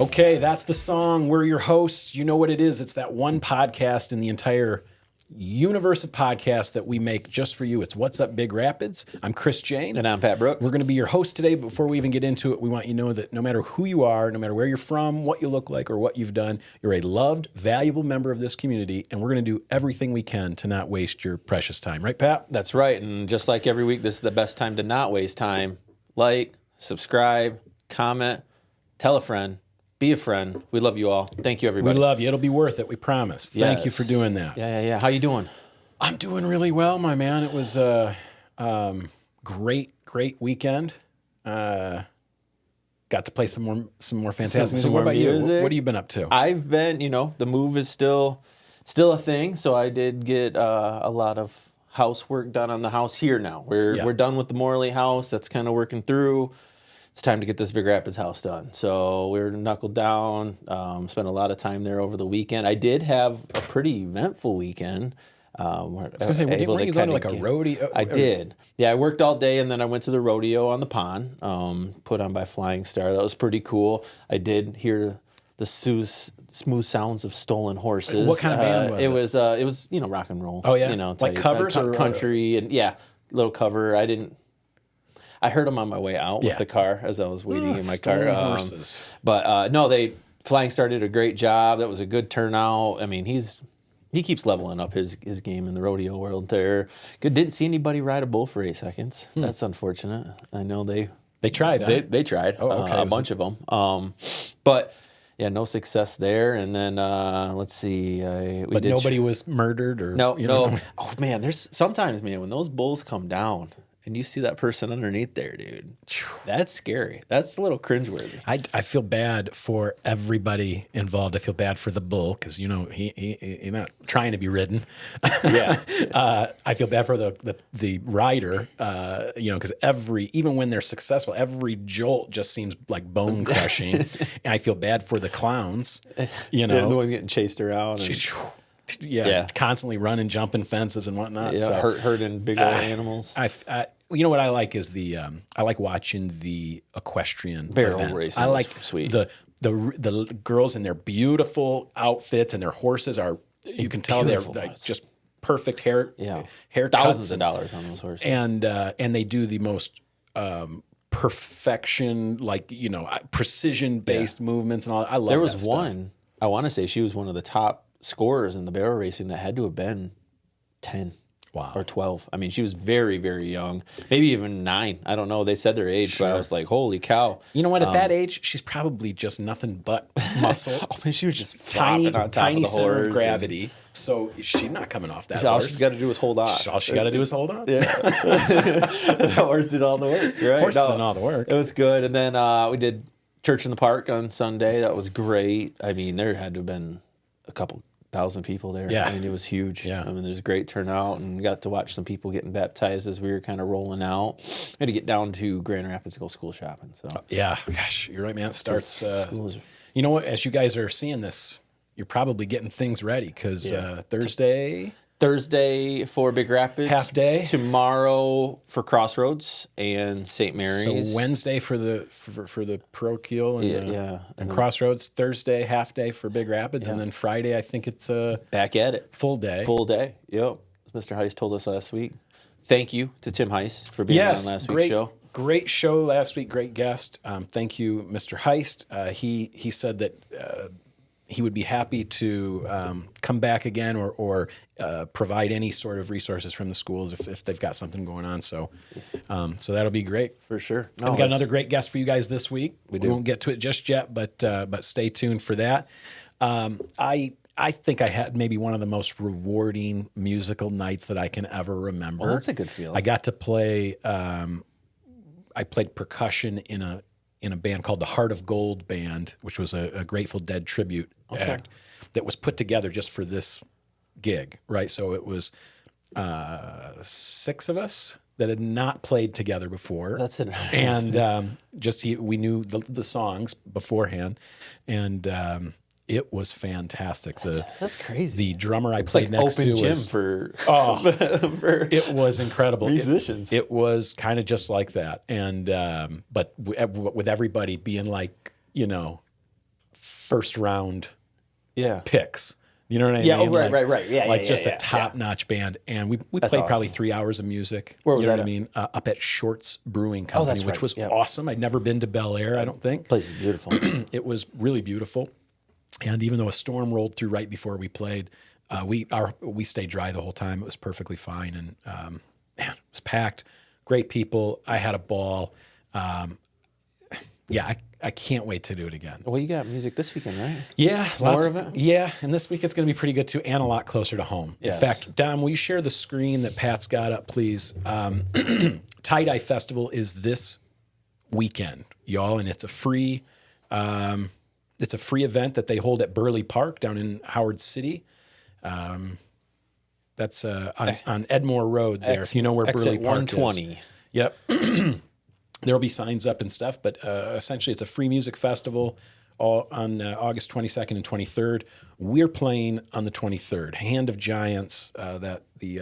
Okay, that's the song. We're your hosts. You know what it is. It's that one podcast in the entire universe of podcasts that we make just for you. It's What's Up Big Rapids. I'm Chris Jane. And I'm Pat Brooks. We're going to be your host today. But before we even get into it, we want you to know that no matter who you are, no matter where you're from, what you look like, or what you've done, you're a loved, valuable member of this community, and we're going to do everything we can to not waste your precious time. Right, Pat? That's right. And just like every week, this is the best time to not waste time. Like, subscribe, comment, tell a friend. Be a friend. We love you all. Thank you, everybody. We love you. It'll be worth it. We promise. Thank you for doing that. Yeah. How you doing? I'm doing really well, my man. It was a great weekend. Got to play some more fantastic music. What about you? What have you been up to? I've been, the move is still a thing. So I did get a lot of housework done on the house here now. We're done with the Morley house. That's kind of working through. It's time to get this Big Rapids house done. So we're knuckled down, spent a lot of time there over the weekend. I did have a pretty eventful weekend. I was going to say, weren't you going to like a rodeo? I did. Yeah, I worked all day, and then I went to the rodeo on the pond, put on by Flying Star. That was pretty cool. I did hear the smooth sounds of stolen horses. What kind of band was it? It was rock and roll. Oh, yeah? Like type, covers or country, and little cover. I heard them on my way out with the car as I was waiting in my car. Horses. But Flying Star did a great job. That was a good turnout. I mean, he keeps leveling up his game in the rodeo world there. Good. Didn't see anybody ride a bull for 8 seconds. That's unfortunate. I know they tried. Huh? They tried. Oh, okay. A bunch of them. But yeah, no success there. And then let's see. Nobody was murdered or no. Oh man, there's sometimes, man, when those bulls come down. And you see that person underneath there, dude. That's scary. That's a little cringeworthy. I feel bad for everybody involved. I feel bad for the bull because he's not trying to be ridden. Yeah. I feel bad for the rider. Because even when they're successful, every jolt just seems like bone crushing. And I feel bad for the clowns. The ones getting chased around. Constantly running, jumping fences and whatnot. Yeah, so, hurting big old animals. What I like is I like watching the equestrian barrel events. racing. I like sweet. The girls in their beautiful outfits and their horses are. You can tell they're like just perfect hair. Yeah, haircuts. Thousands of dollars on those horses. And they do the most perfection, precision based movements and all. I love. There was one. I want to say she was one of the top scorers in the barrel racing that had to have been 10 or 12. I mean, she was very, very young, maybe even 9. I don't know. They said their age, but I was like, holy cow. You know what? At that age, she's probably just nothing but muscle. She was just tiny on top of the center horse of gravity. So she's not coming off that all horse. she's got to do is hold on. All she got to do is hold on. Yeah. The horse did all the work, right? Horse did all the work. It was good. And then we did Church in the Park on Sunday. That was great. I mean, there had to have been a couple 1,000 people there. Yeah. I mean, it was huge. Yeah. I mean, there's a great turnout, and we got to watch some people getting baptized as we were kind of rolling out. We had to get down to Grand Rapids to go school shopping. So yeah, gosh, you're right, man. It starts. You know what? As you guys are seeing this, you're probably getting things ready because Thursday for Big Rapids, half day. Tomorrow for Crossroads and St. Mary's. So Wednesday for the parochial and and Crossroads. Thursday half day for Big Rapids, and then Friday I think it's back at it, full day. Yep, as Mr. Heist told us last week. Thank you to Tim Heist for being on last week's show. Great show last week. Great guest. Thank you, Mr. Heist. He said that. He would be happy to come back again or provide any sort of resources from the schools if they've got something going on. So that'll be great. For sure. We got another great guest for you guys this week. We won't get to it just yet, but stay tuned for that. I think I had maybe one of the most rewarding musical nights that I can ever remember. Well, that's a good feeling. I got to play. I played percussion in a band called the Heart of Gold Band, which was a Grateful Dead tribute act that was put together just for this gig, right? So it was 6 of us that had not played together before. That's it. And we knew the songs beforehand, and it was fantastic. That's crazy. The drummer I played next to was for it was incredible. Musicians. It was kind of just like that, and but with everybody being like first round Yeah. picks. You know what I Yeah, mean? oh, right. Yeah, like yeah, just yeah, a top-notch band. And we played awesome. probably 3 hours of music. Where was you know that what I at? mean? Up at Shorts Brewing Company, that's which right. was Yep. awesome. I'd never been to Bel Air, I don't think. Place is beautiful. It was really beautiful. And even though a storm rolled through right before we played, we stayed dry the whole time. It was perfectly fine. And man, it was packed. Great people. I had a ball. Yeah, I can't wait to do it again. Well, you got music this weekend, right? Yeah, More of it? Yeah, and this week it's going to be pretty good too, and a lot closer to home. Yes. In fact, Dom, will you share the screen that Pat's got up, please? Tie-Dye Festival is this weekend, y'all, and it's a free event that they hold at Burley Park down in Howard City. That's on Edmore Road there. If you know where Burley Park is. 120. Yep. There'll be signs up and stuff, but essentially it's a free music festival all on August 22nd and 23rd. We're playing on the 23rd. Hand of Giants, that the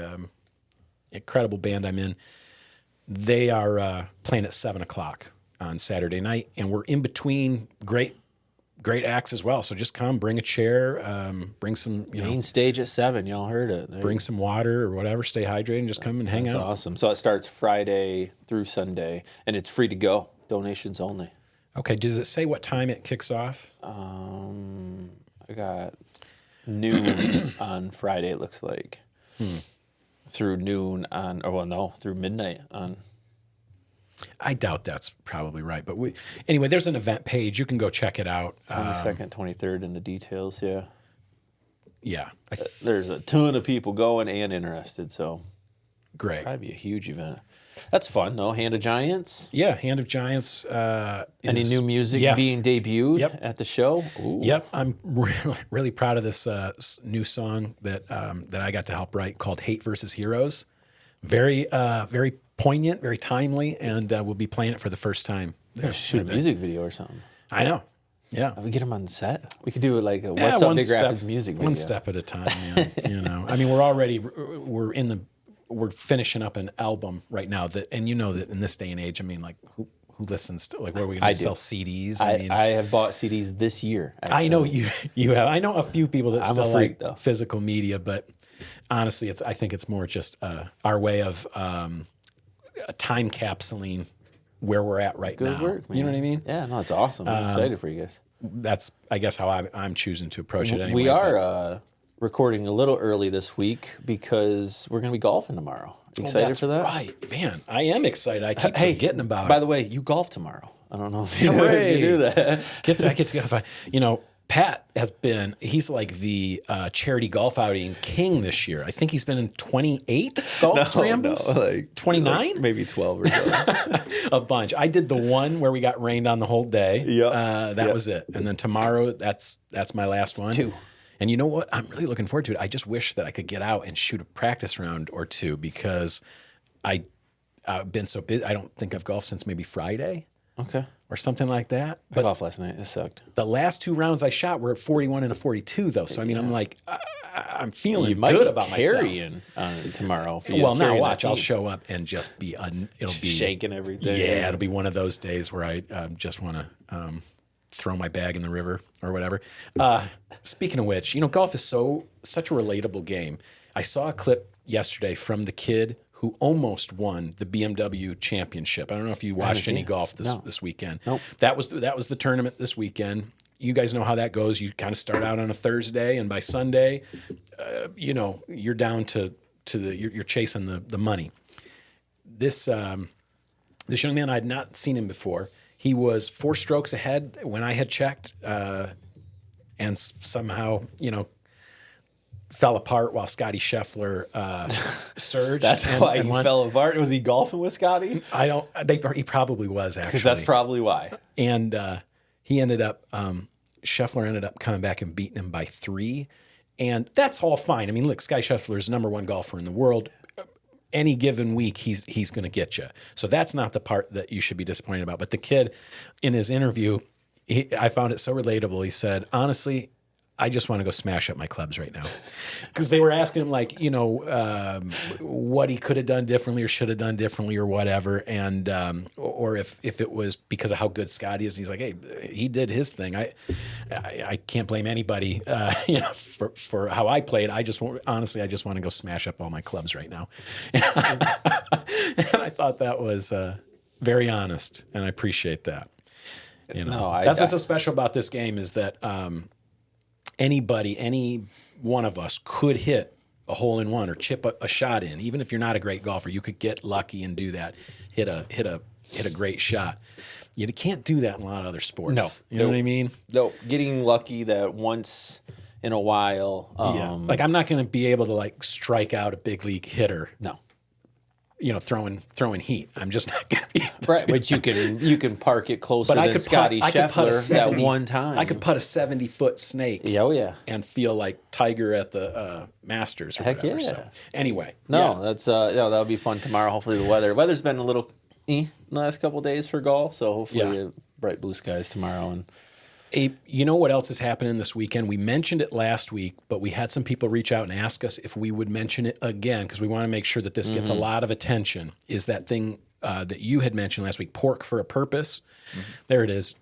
incredible band I'm in, they are playing at 7 o'clock on Saturday night, and we're in between great acts as well. So just come, bring a chair, bring some, Main stage at 7. Y'all heard it. bring some water or whatever. Stay hydrated and just come and hang That's out. awesome. So it starts Friday through Sunday, and it's free to go. Donations only. Okay, does it say what time it kicks off? I got noon on Friday, it looks like. Through noon on, through midnight on. I doubt that's probably right, but anyway, there's an event page. You can go check it out. 22nd, 23rd in the details, yeah. Yeah, There's a ton of people going and interested, so great. probably be a huge event. That's fun, though. Hand of Giants. Yeah, Hand of Giants. Any new music being debuted at the show? Ooh. Yep, I'm really proud of this new song that I got to help write called "Hate versus Heroes." Very poignant, very timely, and we'll be playing it for the first time. Shoot a music video or something. I know. Yeah. We get them on the set. We could do it like a What's Up Big Rapids music video. One step at a time, man. I mean, we're finishing up an album right now and you know that in this day and age, I mean, like who listens to, like, where are we going to sell CDs? I have bought CDs this year. Actually. I know you have. I know a few people that still like though. Physical media, but honestly, I think it's more just our way of time capsuling where we're at right now. Good work, man. You know what I mean? Yeah, no, it's awesome. I'm excited for you guys. That's, I guess, how I'm choosing to approach it anyway. We are recording a little early this week because we're going to be golfing tomorrow. Excited for that? Right, man. I am excited. I keep forgetting about it. By the way, you golf tomorrow. I don't know if you do that. I get to go. Pat he's like the charity golf outing king this year. I think he's been in 28 golf scrambles. No, like 29? Like maybe 12 or so. A bunch. I did the one where we got rained on the whole day. Yep. That was it. And then tomorrow, that's my last one. 2. And you know what? I'm really looking forward to it. I just wish that I could get out and shoot a practice round or two because I've been so busy. I don't think I've golfed since maybe Friday. Okay. Or something like that. I golfed last night. It sucked. The last 2 rounds I shot were at 41 and a 42, though. So, I mean, I'm like, I'm feeling good about myself. Carrying tomorrow. Well, now watch. I'll show up and just be, it'll be shaking everything. Yeah, it'll be one of those days where I just want to throw my bag in the river or whatever. Speaking of which, golf is such a relatable game. I saw a clip yesterday from the kid who almost won the BMW championship. I don't know if you watched any golf this weekend. Nope. That was the tournament this weekend. You guys know how that goes. You kind of start out on a Thursday, and by Sunday, you're down to you're chasing the money. This young man, I had not seen him before. He was 4 strokes ahead when I had checked, and somehow fell apart while Scotty Scheffler surged. That's why he fell apart. Was he golfing with Scotty? He probably was, actually. Because that's probably why. And he ended up, Scheffler ended up coming back and beating him by 3. And that's all fine. I mean, look, Scotty Scheffler is #1 golfer in the world. Any given week, he's going to get you. So that's not the part that you should be disappointed about. But the kid, in his interview, I found it so relatable. He said, honestly, I just want to go smash up my clubs right now. Because they were asking him, like, what he could have done differently or should have done differently or whatever. And, or if it was because of how good Scotty is. He's like, hey, he did his thing. I can't blame anybody, for how I played. I just want to go smash up all my clubs right now. And I thought that was very honest, and I appreciate that. That's what's so special about this game is that any one of us could hit a hole in one or chip a shot in. Even if you're not a great golfer, you could get lucky and do that. Hit a great shot. You can't do that in a lot of other sports. No, you know what I mean? No, getting lucky that once in a while. Like I'm not going to be able to like strike out a big league hitter. No. Throwing heat. I'm just not going to be able to right, but you can park it closer than Scotty Scheffler that one time. I could putt a 70-foot snake. Yeah, and feel like Tiger at the Masters or whatever. Yeah. So anyway, that's that'll be fun tomorrow. Hopefully the weather's been a little the last couple of days for golf, so hopefully bright blue skies tomorrow. And Abe, you know what else is happening this weekend? We mentioned it last week, but we had some people reach out and ask us if we would mention it again because we want to make sure that this gets a lot of attention. Is that thing that you had mentioned last week, Pork for a Purpose? There it is.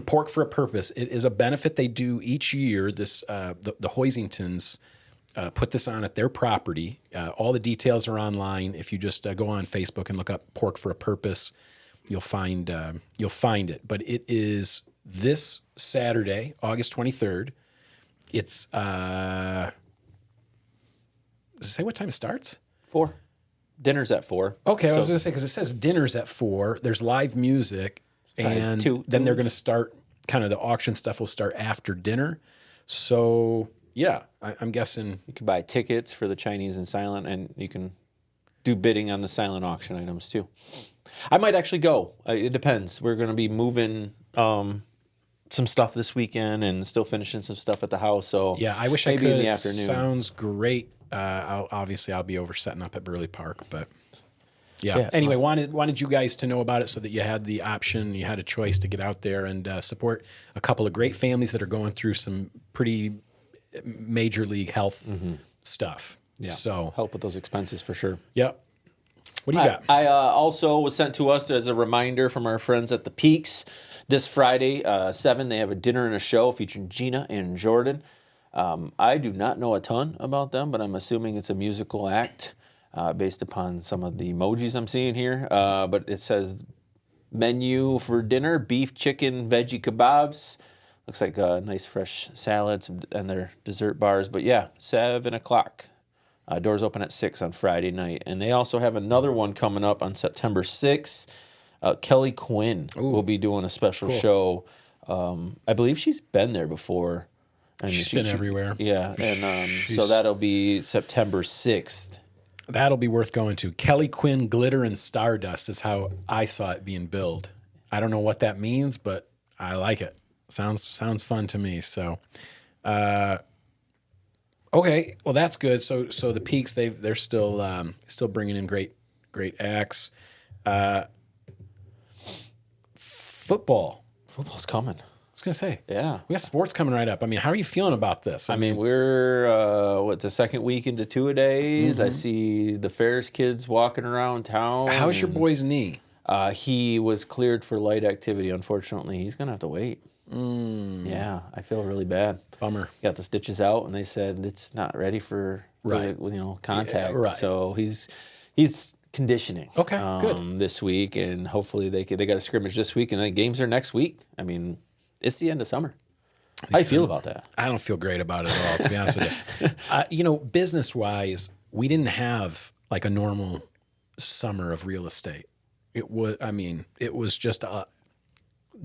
Pork for a Purpose. It is a benefit they do each year. This the Hoisingtons put this on at their property. All the details are online. If you just go on Facebook and look up Pork for a Purpose, you'll find it. But it is this Saturday, August 23rd. It's does it say what time it starts? 4. Dinner's at 4. Okay, I was going to say because it says dinner's at 4. There's live music, and then they're going to start. Kind of the auction stuff will start after dinner. So yeah, I'm guessing you can buy tickets for the Chinese and silent, and you can do bidding on the silent auction items too. I might actually go. It depends. We're going to be moving some stuff this weekend and still finishing some stuff at the house. So yeah, I wish maybe I could. In the afternoon. Sounds great. I'll be over setting up at Burley Park, but yeah. Anyway, wanted you guys to know about it so that you had the option, you had a choice to get out there and support a couple of great families that are going through some pretty major league health stuff. Yeah, so help with those expenses for sure. Yep. What do you got? I also was sent to us as a reminder from our friends at the Peaks. This Friday, 7, they have a dinner and a show featuring Gina and Jordan. I do not know a ton about them, but I'm assuming it's a musical act based upon some of the emojis I'm seeing here. But it says menu for dinner, beef, chicken, veggie kebabs. Looks like nice fresh salads and their dessert bars. But yeah, 7 o'clock. Doors open at 6 on Friday night. And they also have another one coming up on September 6th. Kelly Quinn will be doing a special show. I believe she's been there before. She's been everywhere. Yeah, and so that'll be September 6th. That'll be worth going to. Kelly Quinn Glitter and Stardust is how I saw it being billed. I don't know what that means, but I like it. Sounds fun to me. So, okay, well that's good. So the Peaks they're still bringing in great acts. Football's coming. I was going to say. Yeah. We got sports coming right up. I mean, how are you feeling about this? I mean, we're, the second week into 2-a-days. I see the Ferris kids walking around town. How's your boy's knee? He was cleared for light activity. Unfortunately, he's going to have to wait. Yeah, I feel really bad. Bummer. Got the stitches out, and they said it's not ready for contact. Yeah, right. So he's conditioning. Okay, good. This week, and hopefully they got a scrimmage this week, and then games are next week. I mean, it's the end of summer. How do you feel about that? I don't feel great about it at all, to be honest with you. Business-wise, we didn't have like a normal summer of real estate. It was just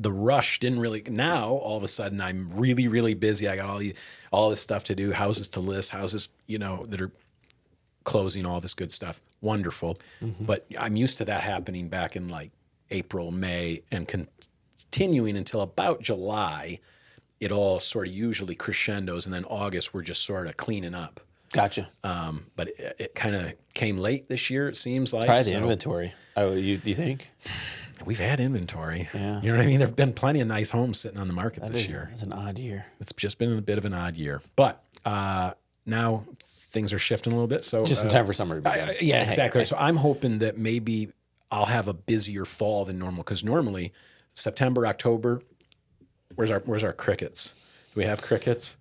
the rush didn't really. Now all of a sudden I'm really, really busy. I got all this stuff to do, houses to list, houses that are closing, all this good stuff. Wonderful, but I'm used to that happening back in like April, May, and continuing until about July. It all sort of usually crescendos, and then August we're just sort of cleaning up. Gotcha. But it kind of came late this year. It seems like probably the inventory. You think? We've had inventory. Yeah. You know what I mean? There have been plenty of nice homes sitting on the market this year. It's an odd year. It's just been a bit of an odd year. But now things are shifting a little bit. So Just in time for summer to begin. yeah, exactly. So I'm hoping that maybe I'll have a busier fall than normal, because normally September, October, where's our crickets? Do we have crickets?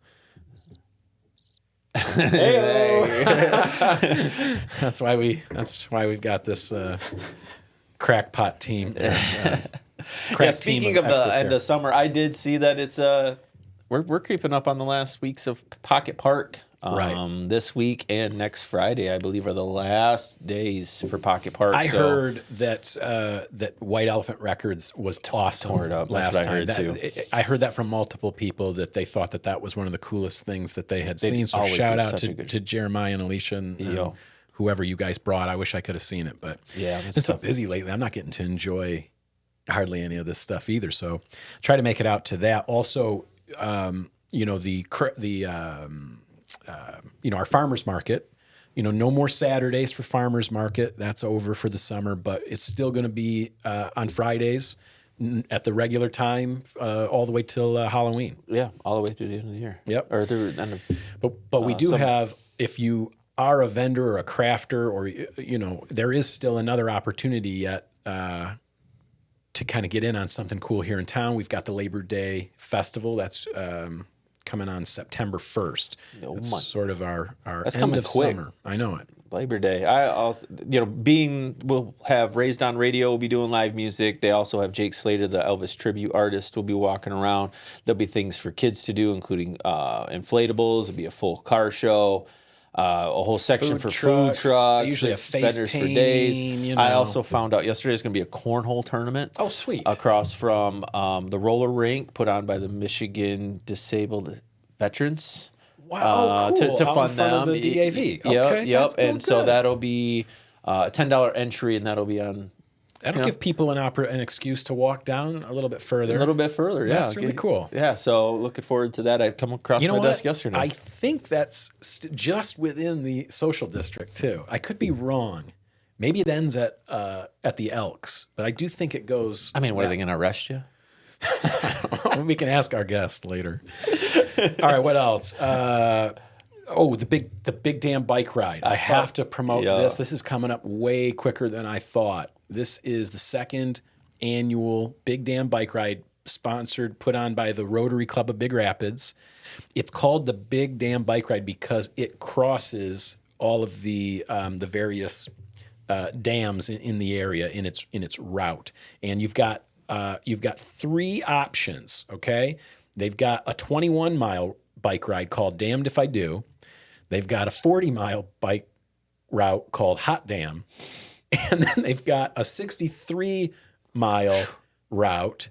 That's why we've got this crackpot team. Speaking of the end of summer, I did see that it's we're creeping up on the last weeks of Pocket Park. Right. This week and next Friday, I believe, are the last days for Pocket Park. I heard that White Elephant Records was awesome. Tore it up. Last That's what I time. heard too. I heard that from multiple people, that they thought that was one of the coolest things that they had seen. So always shout do out such a good- to Jeremiah and Alicia and whoever you guys brought. I wish I could have seen it, but Yeah, it's so busy lately. I'm not getting to enjoy hardly any of this stuff either. So try to make it out to that. Also, our farmers market, no more Saturdays for farmers market. That's over for the summer, but it's still going to be on Fridays at the regular time all the way till Halloween. Yeah, all the way through the end of the year. Yep. Or through the end of. But we do have, if you are a vendor or a crafter, or there is still another opportunity yet to kind of get in on something cool here in town. We've got the Labor Day Festival. That's coming on September 1st. That's sort of our That's end coming of quick. summer. I know it. Labor Day. We'll have Raised on Radio. We'll be doing live music. They also have Jake Slater, the Elvis tribute artist, will be walking around. There'll be things for kids to do, including inflatables. There'll be a full car show. A whole section for food trucks. Usually a face vendors painting, for days. I also found out yesterday there's going to be a cornhole tournament. Oh, sweet. Across from the roller rink put on by the Michigan Disabled Veterans. Wow, cool. To Out fund in front them. of the DAV. Yep, Okay, yep. that's And so that'll be a $10 entry, and that'll be on. That'll give people an excuse to walk down a little bit further. A little bit further, yeah. That's really cool. Yeah, so looking forward to that. I come across my desk yesterday. I think that's just within the social district too. I could be wrong. Maybe it ends at the Elks, but I do think it goes. I mean, what are they going to arrest you? We can ask our guest later. All right, what else? The big damn bike ride. I have to promote this. This is coming up way quicker than I thought. This is the second annual Big Damn Bike Ride, put on by the Rotary Club of Big Rapids. It's called the Big Damn Bike Ride because it crosses all of the various dams in the area in its route, and you've got 3 options. Okay, they've got a 21-mile bike ride called Damned If I Do. They've got a 40-mile bike route called Hot Dam. And then they've got a 63-mile route,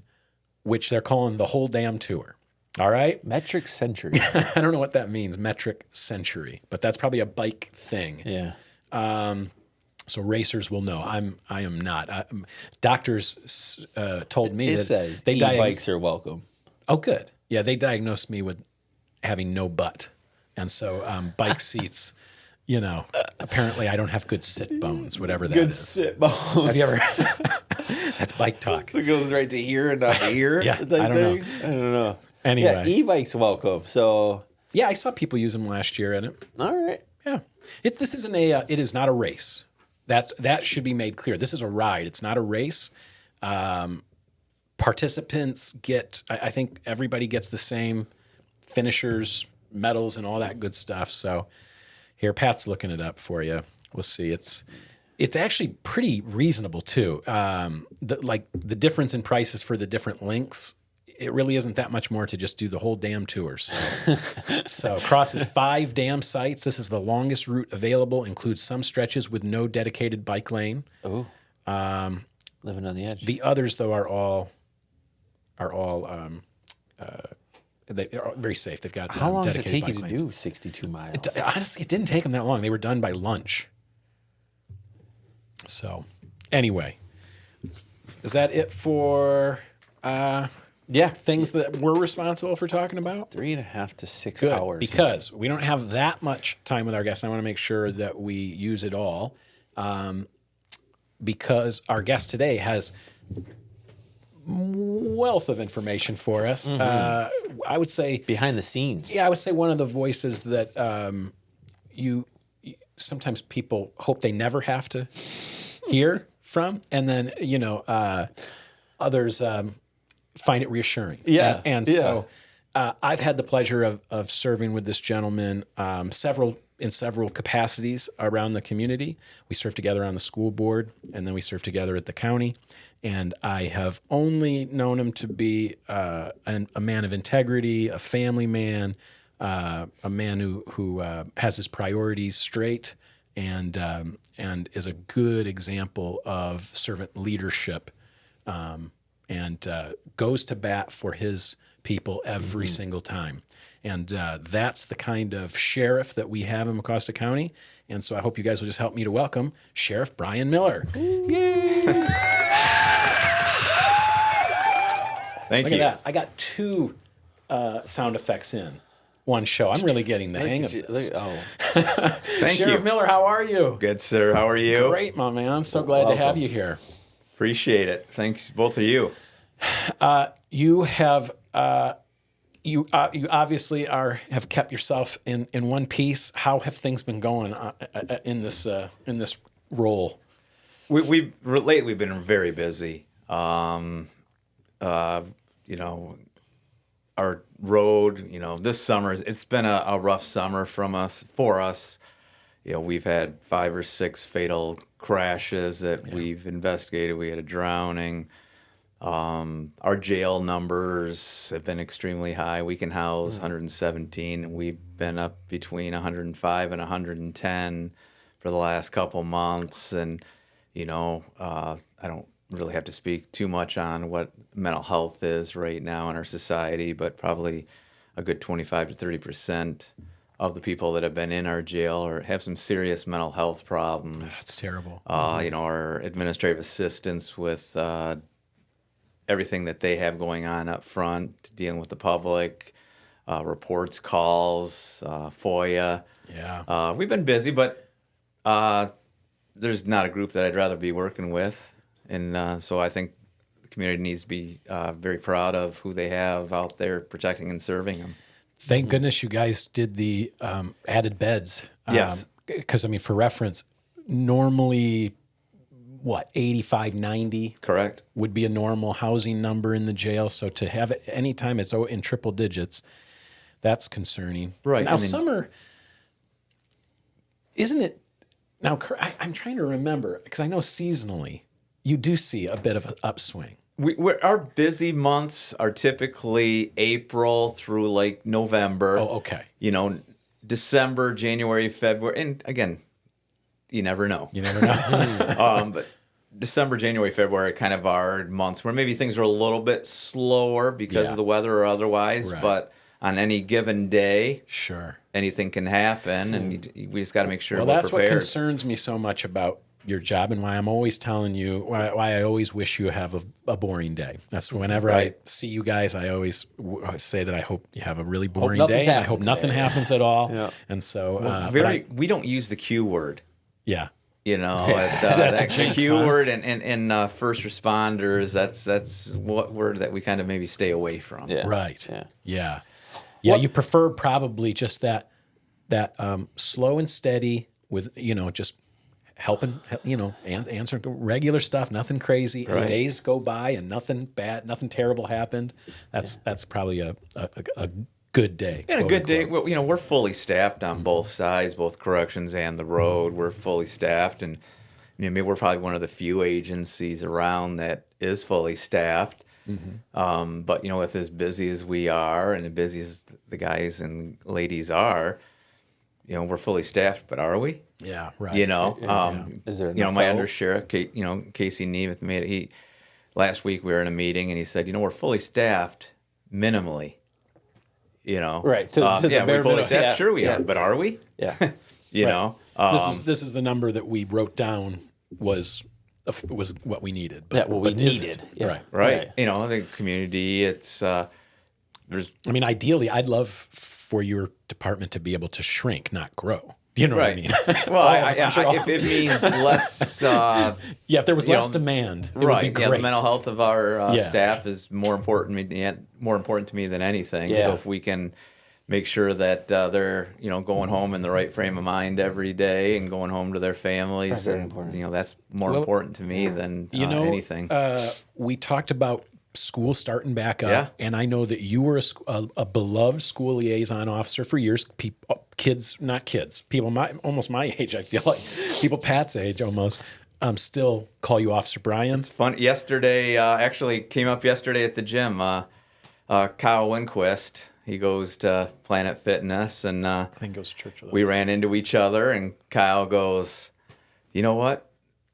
which they're calling the Whole Damn Tour. All right? Metric Century. I don't know what that means, metric century, but that's probably a bike thing. Yeah. So racers will know. I am not. Doctors told me It that says they e-bikes are welcome. Oh, good. Yeah, they diagnosed me with having no butt, and so bike seats. Apparently I don't have good sit bones, whatever that is. Good sit bones. Have you ever? That's bike talk. So it goes right to here and not to here. Yeah, I don't know. Anyway. Yeah, e-bikes welcome. So yeah, I saw people use them last year in it. All right. Yeah, this isn't it is not a race. That should be made clear. This is a ride. It's not a race. Participants get. I think everybody gets the same finishers, medals, and all that good stuff. So. Here, Pat's looking it up for you. We'll see. It's actually pretty reasonable too. The difference in prices for the different lengths, it really isn't that much more to just do the whole damn tour. So crosses 5 dam sites. This is the longest route available. Includes some stretches with no dedicated bike lane. Oh, living on the edge. The others, though, are all they are very safe. They've got How long does it take you to lanes. do 62 miles? Honestly, it didn't take them that long. They were done by lunch. So, anyway, is that it for things that we're responsible for talking about? 3.5 to 6 Good, hours. because we don't have that much time with our guests. I want to make sure that we use it all, because our guest today has wealth of information for us. I would say Behind the scenes. Yeah, I would say one of the voices that you sometimes people hope they never have to hear from, and then others find it reassuring. Yeah, So I've had the pleasure of serving with this gentleman in several capacities around the community. We serve together on the school board, and then we serve together at the county. And I have only known him to be a man of integrity, a family man, a man who has his priorities straight, and is a good example of servant leadership, and goes to bat for his people every single time. And that's the kind of sheriff that we have in Mecosta County. And so I hope you guys will just help me to welcome Sheriff Brian Miller. Yay! Thank Look you. at that. I got 2 sound effects in one show. I'm really getting the hang of this. Thank Sheriff you. Miller, how are you? Good, sir. How are you? Great, my man. So glad to have you here. Appreciate it. Thanks, both of you. You have you obviously have kept yourself in one piece. How have things been going in this role? Lately we've been very busy. Our road, this summer it's been a rough summer for us. We've had 5 or 6 fatal crashes that we've investigated. We had a drowning. Our jail numbers have been extremely high. We can house 117, and we've been up between 105 and 110 for the last couple months. And, I don't really have to speak too much on what mental health is right now in our society, but probably a good 25 to 30% of the people that have been in our jail or have some serious mental health problems. That's terrible. Our administrative assistants with everything that they have going on up front, dealing with the public, reports, calls, FOIA. Yeah. We've been busy, but there's not a group that I'd rather be working with. And so I think the community needs to be very proud of who they have out there protecting and serving them. Thank goodness you guys did the added beds. Yes. Because, for reference, normally, 85, 90? Correct. Would be a normal housing number in the jail. So to have it anytime it's in triple digits, that's concerning. Right. Now, summer, isn't it? Now, I'm trying to remember, because I know seasonally, you do see a bit of an upswing. Our busy months are typically April through like November. Oh, okay. December, January, February, and again, you never know. You never know. But December, January, February kind of are months where maybe things are a little bit slower because of the weather or otherwise. Right. But on any given day, Sure. anything can happen, and we just got to make sure Well, we're that's prepared. what concerns me so much about your job, and why I'm always telling you, why I always wish you have a boring day. That's whenever I see you guys, I always say that I hope you have a really boring day. I hope nothing happens at all. Yeah. And so, we don't use the Q word. Yeah. That's a jinx, Q huh? word and first responders. That's what word that we kind of maybe stay away from. Yeah. Right. Yeah. Yeah. You prefer probably just that slow and steady with, just helping, answering regular stuff, nothing crazy. Right. And days go by and nothing bad, nothing terrible happened. That's probably a good day. And a quote good day. unquote. Well, we're fully staffed on both sides, both corrections and the road. We're fully staffed, and maybe we're probably one of the few agencies around that is fully staffed. Mm-hmm. But with as busy as we are, and as busy as the guys and ladies are, we're fully staffed. But are we? Yeah. Right. Is there my enough help? undersheriff, Casey Nemeth made it. Last week we were in a meeting, and he said, we're fully staffed minimally. Right, to the bare we're fully minimum. staffed. Yeah. Sure we Yeah. are, but are we? Yeah. This is the number that we wrote down was what we needed. But, what we but isn't. needed. Yeah. Right. The community, it's there's Ideally, I'd love for your department to be able to shrink, not grow. You know what I mean? Well, I'm if it means less, yeah, if there was less demand, it would be great. Yeah, the mental health of our staff is more important to me than anything. Yeah. So if we can make sure that they're going home in the right frame of mind every day and going home to their families, Very and important. that's more important to me than anything. We talked about school starting back up, Yeah. and I know that you were a beloved school liaison officer for years. People almost my age, I feel like people Pat's age almost, still call you Officer Brian. It's fun. Yesterday, actually came up yesterday at the gym. Kyle Winquist, he goes to Planet Fitness, and I think goes to church with us. we ran into each other, and Kyle goes, "You know what?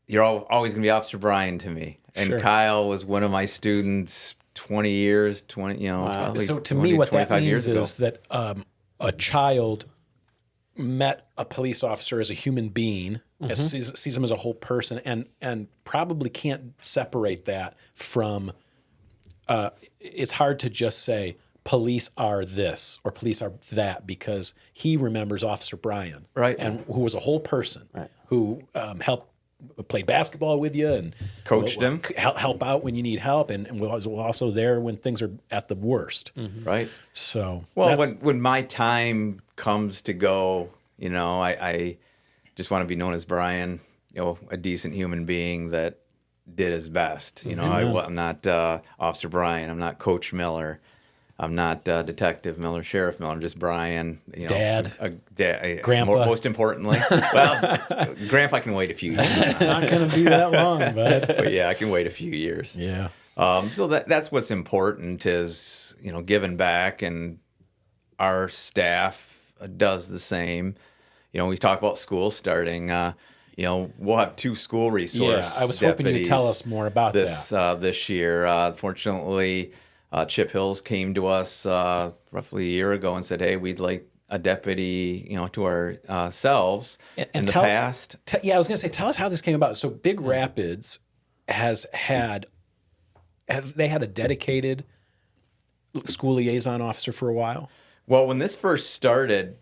You're always going to be Officer Brian to me." And Sure. Kyle was one of my students 20 years, probably So to 20, me, what that 25 means years ago. is that a child met a police officer as a human being, sees him as a whole person, and probably can't separate that from. It's hard to just say police are this or police are that, because he remembers Officer Brian, Right. and who was a whole person, Right. who played basketball with you and Coached him. help out when you need help, and was also there when things are at the worst. Right. So Well, that's- when my time comes to go, I just want to be known as Brian, a decent human being that did his best. I'm not Officer Brian. I'm not Coach Miller. I'm not Detective Miller, Sheriff Miller. I'm just Brian. Dad. Grandpa. Most importantly, well, Grandpa can wait a few years. it's not going to be that long, But yeah, I can wait a few years. yeah. So that's what's important is giving back, and our staff does the same. We talk about school starting. We'll have 2 school resource. I was hoping you'd tell us more about this year. Fortunately, Chip Hills came to us roughly a year ago and said, "Hey, we'd like a deputy, to ourselves." In the past, I was going to say, tell us how this came about. So Big Rapids have they had a dedicated school liaison officer for a while? well, when this first started,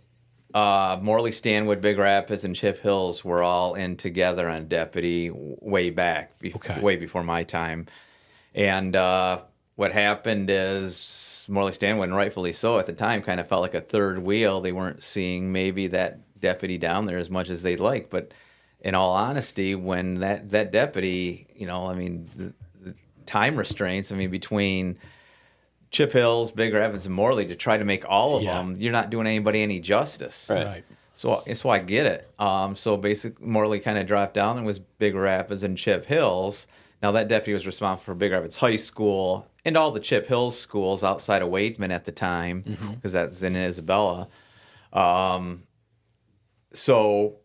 Morley, Stanwood, Big Rapids, and Chip Hills were all in together on deputy way back, way before my time. And what happened is Morley, Stanwood, and rightfully so at the time, kind of felt like a third wheel. They weren't seeing maybe that deputy down there as much as they'd like. But in all honesty, when that deputy, the time restraints, between Chip Hills, Big Rapids, and Morley, to try to make all of them, you're not doing anybody any justice. Right. So I get it. So basically, Morley kind of dropped down and was Big Rapids and Chip Hills. Now, that deputy was responsible for Big Rapids High School and all the Chip Hills schools outside of Wademan at the time, because that's in Isabella. So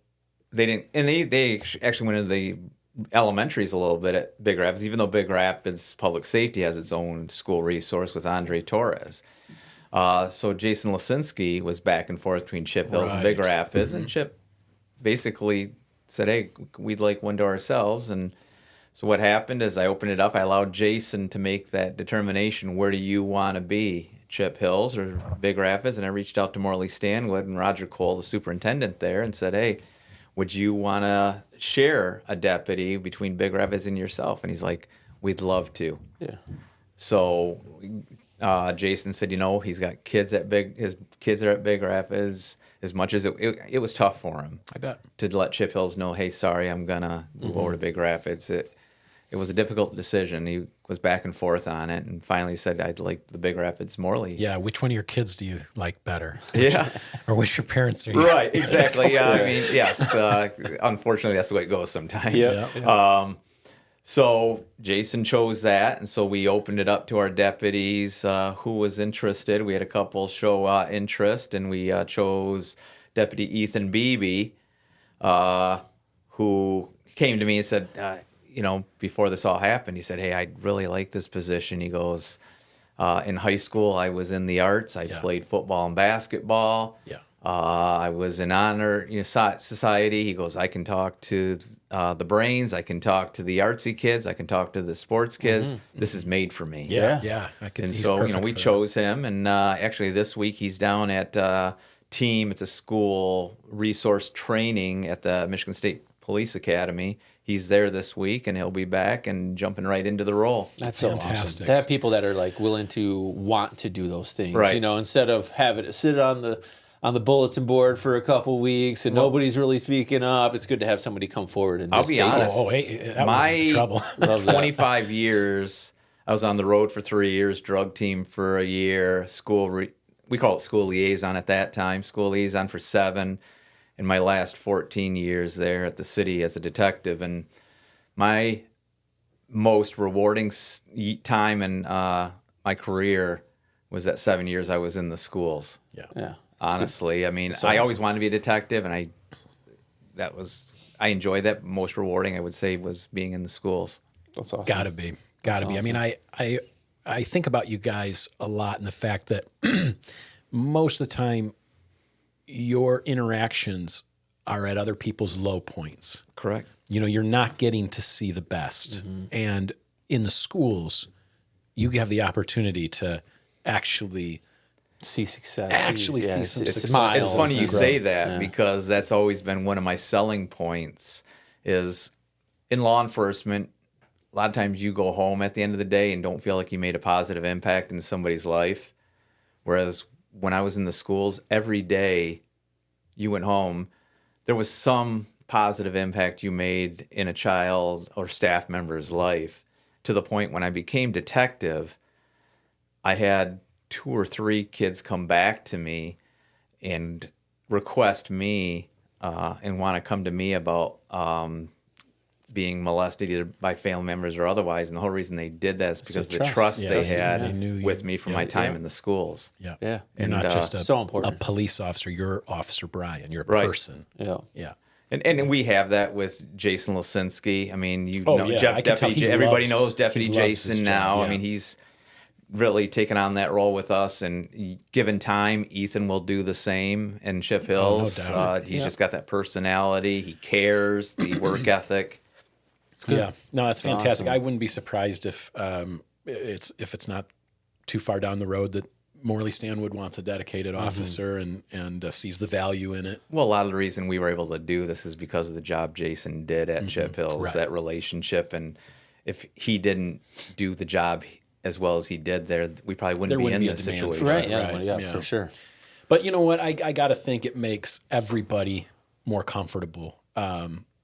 they didn't, and they actually went into the elementaries a little bit at Big Rapids, even though Big Rapids Public Safety has its own school resource with Andre Torres. So Jason Lisinski was back and forth between Chip Hills and Big Rapids, and Chip basically said, "Hey, we'd like one to ourselves." And so what happened is I opened it up. I allowed Jason to make that determination. Where do you want to be, Chip Hills or Big Rapids? And I reached out to Morley Stanwood and Roger Cole, the superintendent there, and said, "Hey, would you want to share a deputy between Big Rapids and yourself?" And he's like, "We'd love to." Yeah. So Jason said, he's got kids his kids are at Big Rapids. As much as it was tough for him, I bet, to let Chip Hills know, "Hey, sorry, I'm gonna move over to Big Rapids." It was a difficult decision. He was back and forth on it, and finally said, "I'd like the Big Rapids Morley." Yeah, which one of your kids do you like better? Yeah. Or which your parents are? Right, exactly. Yeah, yes. Unfortunately, that's the way it goes sometimes. Yeah. So Jason chose that, and so we opened it up to our deputies who was interested. We had a couple show interest, and we chose Deputy Ethan Beebe, who came to me and said, before this all happened, he said, "Hey, I really like this position." He goes, in high school, I was in the arts. I played football and basketball. Yeah. I was in honor society. He goes, "I can talk to the brains. I can talk to the artsy kids. I can talk to the sports kids. This is made for me." Yeah. And so we chose him. And actually this week he's down at team. It's a school resource training at the Michigan State Police Academy. He's there this week, and he'll be back and jumping right into the role. That's so Fantastic. awesome. To have people that are like willing to want to do those things, Right. you know, instead of having it sit on the bulletin board for a couple weeks and nobody's really speaking up. It's good to have somebody come forward and I'll just be take it. honest. Oh, hey, that was trouble. Love that. 25 years. I was on the road for 3 years, drug team for a year, we call it school liaison at that time, school liaison for 7, and my last 14 years there at the city as a detective. And my most rewarding time in my career was that 7 years I was in the schools. Yeah. Honestly, I mean, I always wanted to be a detective, and I enjoyed that. Most rewarding, I would say, was being in the schools. That's awesome. Gotta be. I mean, I think about you guys a lot, and the fact that most of the time your interactions are at other people's low points. Correct. You know, you're not getting to see the best. And in the schools, you have the opportunity to actually see success. See some success. Smiles. It's funny you Growth. say that because that's always been one of my selling points is in law enforcement, a lot of times you go home at the end of the day and don't feel like you made a positive impact in somebody's life. Whereas when I was in the schools, every day you went home, there was some positive impact you made in a child or staff member's life, to the point when I became detective, I had 2 or 3 kids come back to me and request me and want to come to me about being molested either by family members or otherwise. And the whole reason they did that is because of the trust they had They knew you- with me from my time in the schools. Yeah. Yeah. You're not And, just so a important. police officer. You're Officer Brian. You're a Right. person. Yeah. Yeah. And we have that with Jason Lisinski. I mean, Oh, know, yeah. Jeff, I can tell Deputy, he everybody loves- knows Deputy he loves his Jason job, now. yeah. I mean, he's really taken on that role with us. And given time, Ethan will do the same in Chip Hills. doubt. He's just got that personality. He cares, the work ethic. Yeah, no, that's fantastic. Awesome. I wouldn't be surprised if it's not too far down the road that Morley Stanwood wants a dedicated officer and sees the value in it. Well, a lot of the reason we were able to do this is because of the job Jason did at Chip Hills, Right. that relationship. And if he didn't do the job as well as he did there, we probably wouldn't There be wouldn't in be a this demand situation. for it. Right. Yeah. Right, Yeah. yeah. For sure. But you know what? I got to think it makes everybody more comfortable,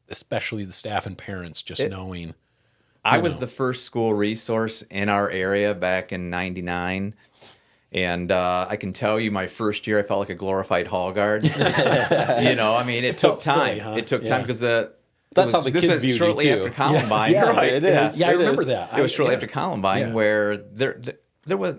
especially the staff and parents, just knowing. I was the first school resource in our area back in '99. And I can tell you, my first year, I felt like a glorified hall guard. I mean, it took felt silly, time. huh? It took Yeah. time because That's how the kids viewed you, shortly too. after Columbine. Yeah, right? it is. Yeah, I It remember is. that. It was shortly Yeah. after Columbine Yeah. where there was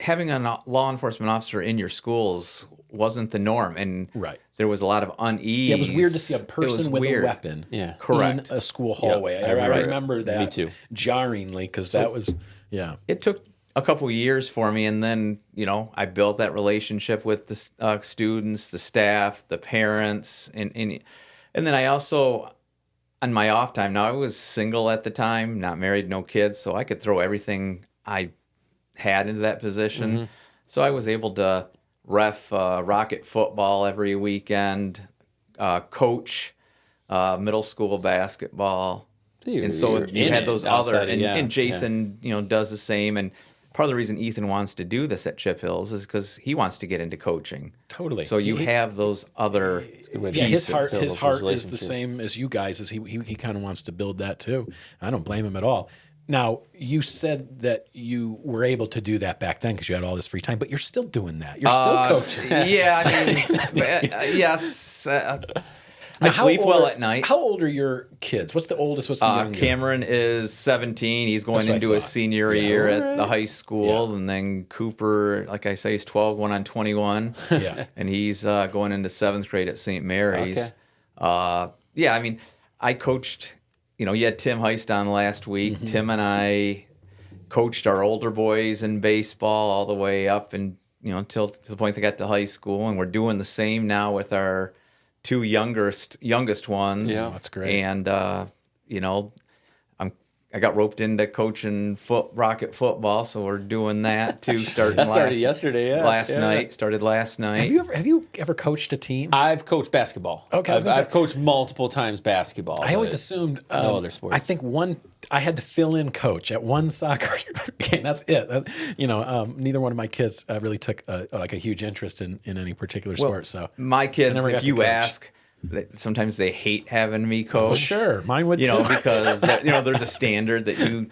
having a law enforcement officer in your schools wasn't the norm, and Right. there was a lot of unease. Yeah, it was weird to see a It person was with weird. a weapon Correct. in a school hallway. Yeah, I right. remember that Me too. jarringly because that was, yeah. It took a couple years for me, and then I built that relationship with the students, the staff, the parents, and then I also, on my off time. Now I was single at the time, not married, no kids, so I could throw everything I had into that position. So I was able to ref Rocket football every weekend, coach middle school basketball. And so You're you in had it those outside other, of- yeah, and Jason, does the same. And part of the reason Ethan wants to do this at Chip Hills is because he wants to get into coaching. Totally. So you have those other Yeah, pieces. his heart is the relationships. same as you guys. As he kind of wants to build that too. I don't blame him at all. Now, you said that you were able to do that back then because you had all this free time, but you're still doing that. You're still coaching. Yeah, I mean, yes. I Now, how sleep well old- at night. How old are your kids? What's the oldest? What's the youngest? Cameron is 17. He's going That's what I into his thought. senior Yeah. year at Alright. the high school. Yeah. And then Cooper, like I say, is 12, going on 21. Yeah. And he's going into 7th grade at St. Mary's. Okay. Yeah, I mean, I coached, you had Tim Heist on last week. Mm-hmm. Tim and I coached our older boys in baseball all the way up and, until to the point they got to high school. And we're doing the same now with our 2 youngest ones. Yeah. That's great. And, I got roped into coaching rocket football, so we're doing that too. Started yesterday. Yeah, Started last night. Have you ever coached a team? I've coached basketball. Okay, I've coached multiple times basketball. I always assumed no other sports. I think I had to fill in coach at one soccer game. That's it. Neither one of my kids really took a huge interest in any particular sport. So my kids, if you ask, sometimes they hate having me coach. Well, sure, mine would too. Because there's a standard that you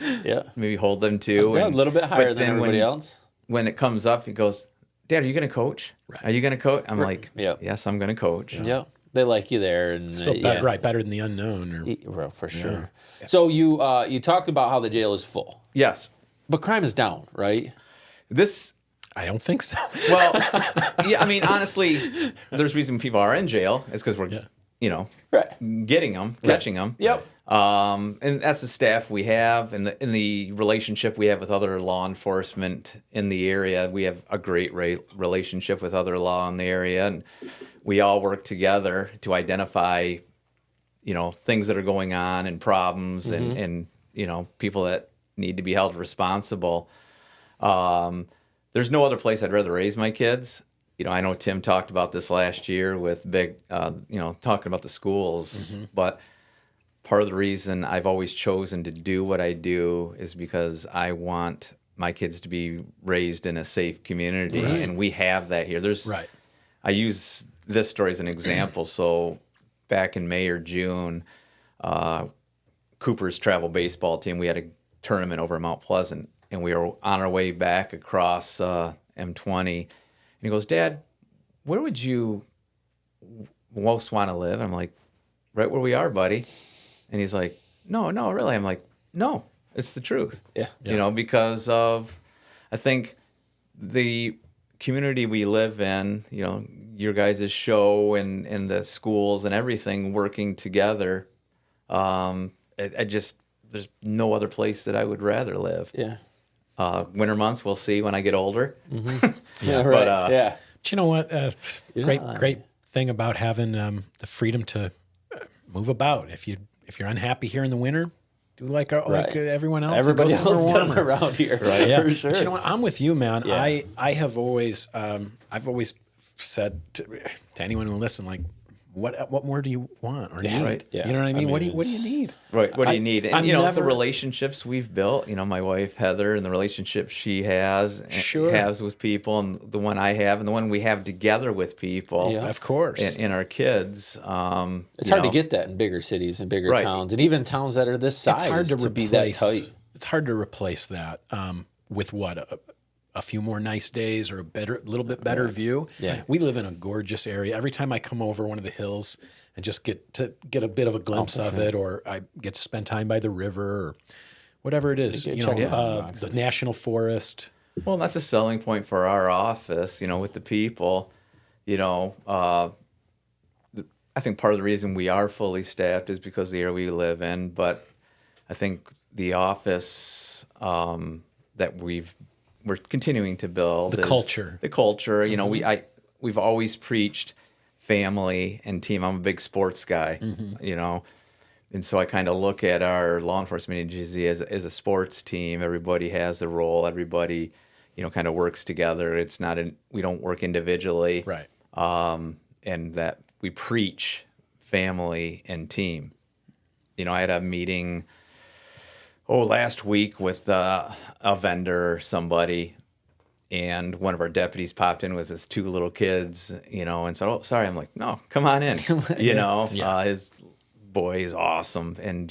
maybe hold them to. A little bit higher than everybody else. When it comes up, he goes, "Dad, are you going to coach? Right. Are you going to coach?" I'm like, "Yes, I'm going to coach." Yeah, they like you there, and still better than the unknown, for sure. Yeah. So you talked about how the jail is full. Yes, but crime is down, right? I don't think so. Well, I mean, honestly, there's reason people are in jail. It's because we're, getting them, catching them. Yep. And that's the staff we have, and the relationship we have with other law enforcement in the area. We have a great relationship with other law in the area, and we all work together to identify, things that are going on and problems, and people that need to be held responsible. There's no other place I'd rather raise my kids. I know Tim talked about this last year with talking about the schools, but part of the reason I've always chosen to do what I do is because I want my kids to be raised in a safe community, and we have that here. I use this story as an example. So back in May or June, Cooper's travel baseball team, we had a tournament over in Mount Pleasant, and we were on our way back across M20. And he goes, "Dad, where would you most want to live?" I'm like, "Right where we are, buddy." And he's like, No, really. I'm like, "No, it's the truth." Yeah. Because of, I think, the community we live in, your guys' show and the schools and everything working together. There's no other place that I would rather live. Yeah. Winter months, we'll see when I get older. Right. But you know what? Great thing about having the freedom to move about. If you're unhappy here in the winter, do like everyone else. Everybody else does around here, right? Yeah. For sure. But you know what? I'm with you, man. Yeah. I have always I've always said to anyone who listens, like, what more do you want or need? Right. Yeah. You know what I mean? What do you need? Right. What do you need? And the relationships we've built, my wife Heather, and the relationship she has with people, and the one I have, and the one we have together with people. Yeah, of course. And our kids. It's hard to get that in bigger cities and bigger towns, and even towns that are this size. It's hard to be that tight. It's hard to replace that with a few more nice days or a little bit better view. Yeah. We live in a gorgeous area. Every time I come over one of the hills and just get a bit of a glimpse of it, or I get to spend time by the river or whatever it is, the national forest. Well, that's a selling point for our office, with the people. I think part of the reason we are fully staffed is because of the area we live in, but I think the office that we're continuing to build the culture. We've always preached family and team. I'm a big sports guy, and so I kind of look at our law enforcement agency as a sports team. Everybody has their role. Everybody, kind of works together. It's not we don't work individually, right? And that we preach family and team. I had a meeting last week with a vendor or somebody, and one of our deputies popped in with his two little kids, and said, "Oh, sorry." I'm like, "No, come on in." His boy is awesome, and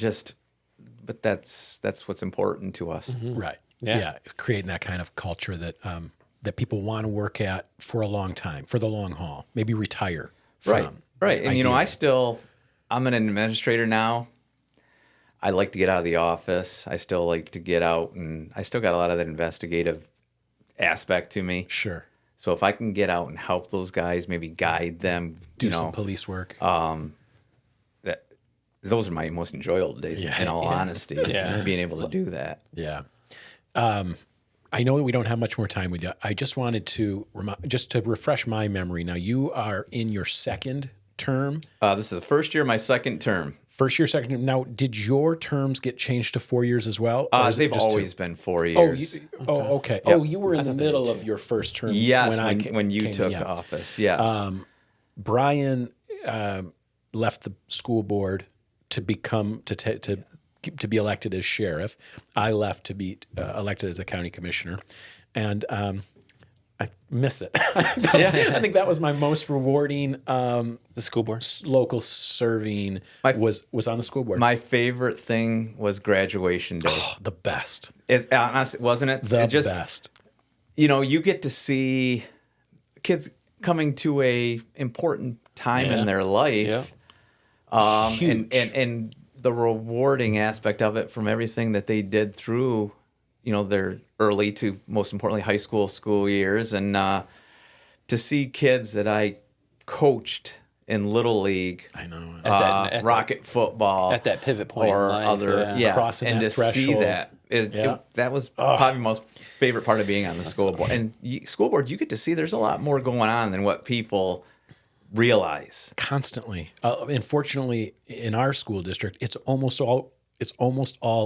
but that's what's important to us, right? Yeah, creating that kind of culture that people want to work at for a long time, for the long haul, maybe retire from. Right. And I'm an administrator now. I like to get out of the office. I still like to get out, and I still got a lot of that investigative aspect to me. Sure. So if I can get out and help those guys, maybe guide them, do some police work. Those are my most enjoyable days. In all honesty, being able to do that. Yeah. I know that we don't have much more time with you. I just wanted to refresh my memory. Now you are in your second term. This is the first year of my second term. First year, second year. Now, did your terms get changed to 4 years as well? Or is it They've just always 2? been 4 Oh, years. okay. Oh, you were in the middle of your first term. Yes, when when you came took in, yeah. office. Yes. Brian left the school board to become to be elected as sheriff. I left to be elected as a county commissioner, and I miss it. I think that was my most rewarding. The school board, local serving was on the school board. My favorite thing was graduation day. Oh, the best. Wasn't it? The best. You get to see kids coming to a important time in their life. Huge. And the rewarding aspect of it from everything that they did through, their early to most importantly high school years, and to see kids that I coached in Little League, I know, at rocket football, at that pivot point or in life, other, crossing and that to threshold. see that that was probably the most favorite part of being on the school board. And school board, you get to see there's a lot more going on than what people realize. Constantly. Unfortunately, in our school district, it's almost all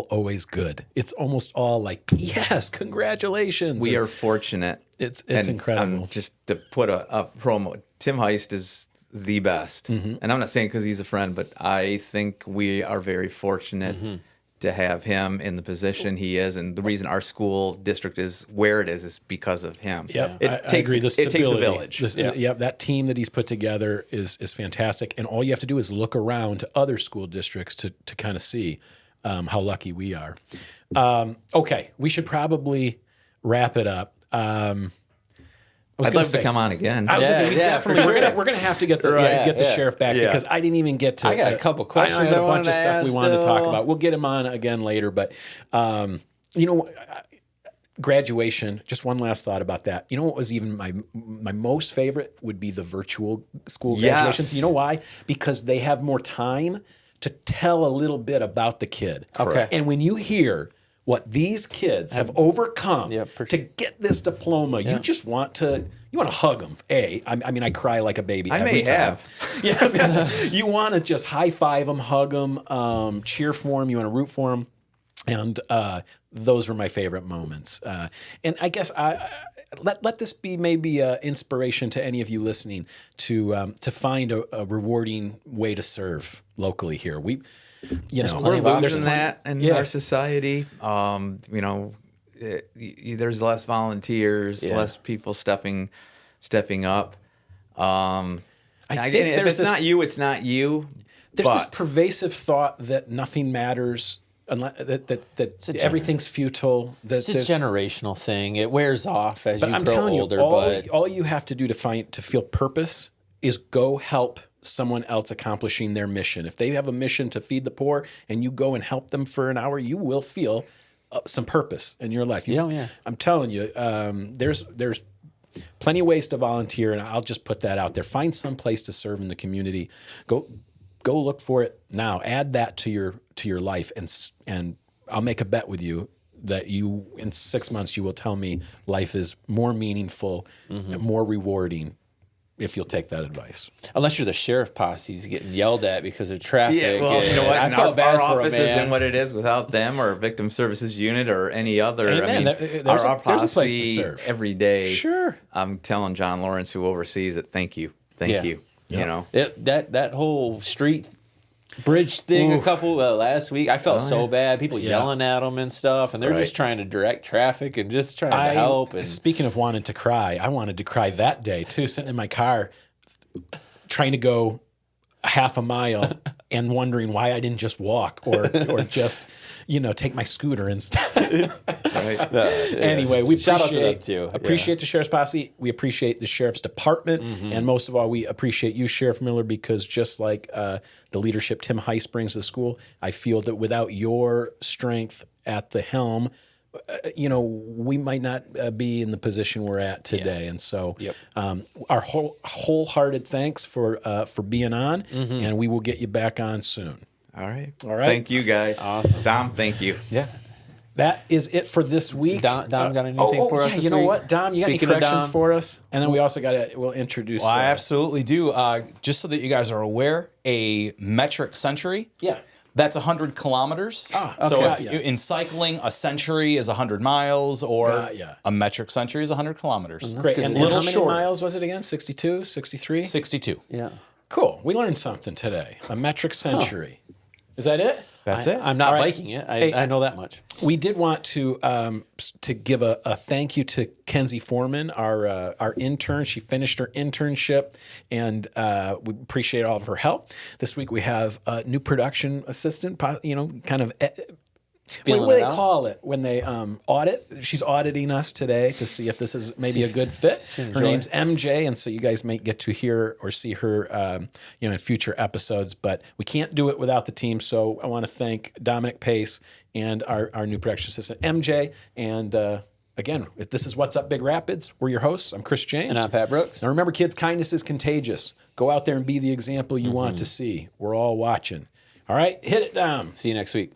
always good. It's almost all like, yes, congratulations. We are fortunate. It's incredible. Just to put a promo, Tim Heist is the best. And I'm not saying because he's a friend, but I think we are very fortunate to have him in the position he is. And the reason our school district is where it is because of him. Yep, I agree. The stability. It takes a village. That team that he's put together is fantastic. And all you have to do is look around to other school districts to kind of see how lucky we are. Okay, we should probably wrap it up. I'd love to come on again. I was going to say, definitely. for sure. We're going to have to get the sheriff back because I didn't even get to. I got a couple questions. I had a I bunch of stuff we wanted to talk still. about. We'll get him on again later, but graduation. Just one last thought about that. You know what was even my most favorite would be the virtual school graduations. Yes. You know why? Because they have more time to tell a little bit about the kid. Okay. And when you hear what these kids have overcome to get this diploma, you just want to hug them. I mean, I cry like a baby every time. You want to just high five them, hug them, cheer for them. You want to root for them. And those were my favorite moments. And I guess let this be maybe inspiration to any of you listening to find a rewarding way to serve locally here. We're losing that in our society. There's less volunteers, less people stepping up. I think if it's not you, it's not you. There's this pervasive thought that nothing matters. That everything's futile. It's a generational thing. It wears off as you grow older. But all you have to do to feel purpose is go help someone else accomplishing their mission. If they have a mission to feed the poor and you go and help them for an hour, you will feel some purpose in your life. I'm telling you, there's plenty of ways to volunteer, and I'll just put that out there. Find some place to serve in the community. Go look for it now. Add that to your life, and I'll make a bet with you that you in 6 months you will tell me life is more meaningful and more rewarding if you'll take that advice. Unless you're the sheriff posse's getting yelled at because of traffic. Yeah, well, you know what? I felt bad our for office him, man. isn't what it is without them or victim services unit or any other. Amen. I mean, There's our a place to posse serve every day. Sure. I'm telling John Lawrence, who oversees it, thank you. Thank you. Yeah. You know, that whole street bridge thing last week, I felt so bad. People yelling at them and stuff, and they're just trying to direct traffic and just trying to help. And speaking of wanting to cry, I wanted to cry that day too, sitting in my car trying to go half a mile and wondering why I didn't just walk or just take my scooter instead. Anyway, we Shout out to them too. Appreciate the Sheriff's Posse. We appreciate the Sheriff's Department. And most of all, we appreciate you, Sheriff Miller, because just like the leadership Tim Heist brings to the school, I feel that without your strength at the helm, we might not be in the position we're at today. And so our wholehearted thanks for being on, and we will get you back on soon. all right. All right. Thank you, guys. Awesome. Dom, thank you. yeah. that is it for this week. Dom got anything for us this you know week? what, Dom, you Speaking got of any corrections Dom, for us? And then we also we'll introduce. Well, I absolutely do. Just so that you guys are aware, a metric century. Yeah. That's 100 kilometers. So okay. in cycling, a century is 100 miles, or yeah. a metric century is 100 kilometers. Great. And Little how many shorter. miles was it again? 62, 63? 62. Yeah. Cool. We learned something today. A metric century. Is that it? That's it. I'm not All right. biking it. Hey, I know that much. We did want to give a thank you to Kenzie Foreman, our intern. She finished her internship, and we appreciate all of her help. This week we have a new production assistant, kind of. What do they call it when they audit? She's auditing us today to see if this is maybe a good fit. Her name's MJ, and so you guys may get to hear or see her, in future episodes. But we can't do it without the team. So I want to thank Dominic Pace and our new production assistant MJ. And again, this is What's Up Big Rapids. We're your hosts. I'm Chris Jane, And I'm Pat Brooks. Now remember, kids, kindness is contagious. Go out there and be the example you want to see. We're all watching. All right, hit it, Dom. See you next week.